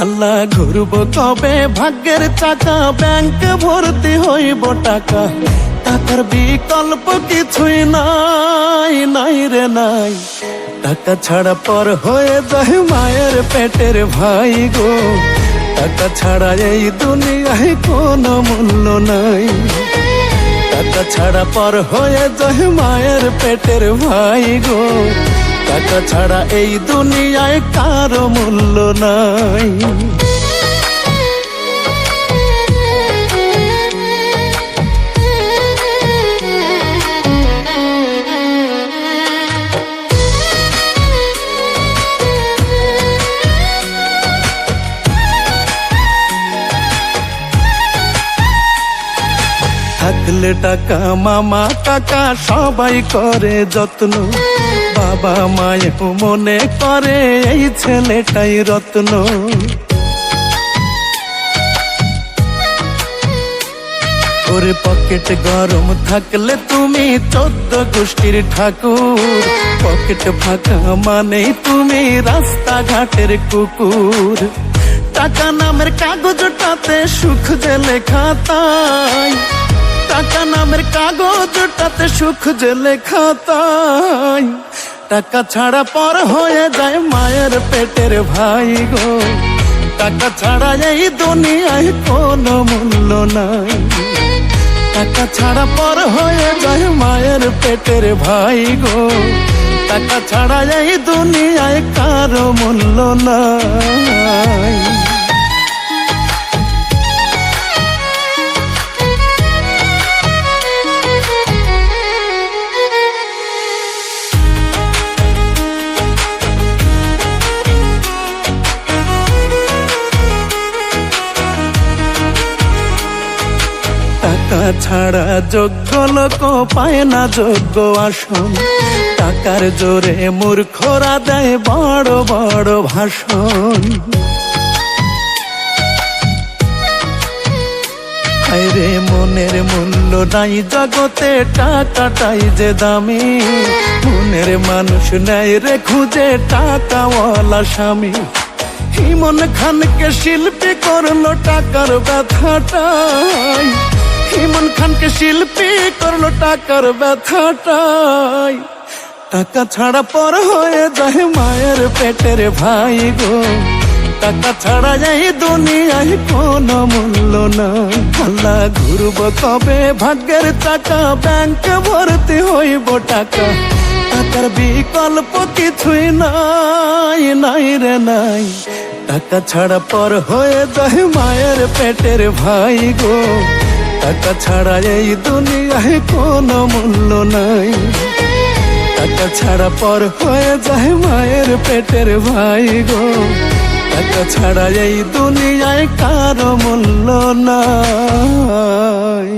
আল্লাহ ঘুরব কবে ভাগ্যের চাকা, ব্যাংক ভর্তি হইব টাকা, টাকার বিকল্প কিছুই নাই, নাই রে নাই। টাকা ছাড়া পর হয়ে যায় মায়ের পেটের ভাই গো, টাকা ছাড়া এই দুনিয়ায় কোনো মূল্য নাই। টাকা ছাড়া পর হয়ে যায় মায়ের পেটের ভাই গো, টাকা ছাড়া এই দুনিয়ায় কারো মূল্য নাই। থাকলে টাকা মামা কাকা সবাই করে যত্ন, বাবা মায়েও মনে করে এই ছেলেটাই রত্ন। ওরে পকেট গরম থাকলে তুমি 14 গোষ্ঠীর ঠাকুর, পকেট ফাঁকা মানে তুমি রাস্তাঘাটের কুকুর। টাকা নামের কাগজটাতে সুখ যে লেখা তাই, টাকা নামের কাগজটাতে সুখ যে লেখা তাই। টাকা ছাড়া পর হয়ে যায় মায়ের পেটের ভাই গো, টাকা ছাড়া এই দুনিয়ায় কোনো মূল্য নাই। টাকা ছাড়া পর হয়ে যায় মায়ের পেটের ভাই গো, টাকা ছাড়া এই দুনিয়ায় কারো মূল্য নাই। টাকা ছাড়া যোগ্য লোক পায় না যোগ্য আসন, টাকার জোরে মূর্খরা দেয় বড় বড় ভাষণ। হায়রে মনের মূল্য নাই জগতে, টাকাটাই যে দামি, মনের মানুষ নেয় রে খুঁজে টাকাওয়ালা স্বামী। ইমন খানকে শিল্পী করলো টাকার ব্যথাটাই, ইমন খানকে শিল্পী করলো টাকার ব্যথাটাই। টাকা ছাড়া পর হয়ে যায় মায়ের পেটের ভাই গো, টাকা ছাড়া এই দুনিয়ায় কোনো মূল্য নাই। আল্লাহ ঘুরব কবে ভাগ্যের চাকা, ব্যাংক ভর্তি হইব টাকা, টাকার বিকল্প কিছুই নাই, নাই রে নাই। টাকা ছাড়া পর হয়ে যায় মায়ের পেটের ভাই গো, টাকা ছাড়া এই দুনিয়ায় কোনো মূল্য নাই। টাকা ছাড়া পর হয়ে যায় মায়ের পেটের ভাই গো, টাকা ছাড়া এই দুনিয়ায় কারো মূল্য নাই।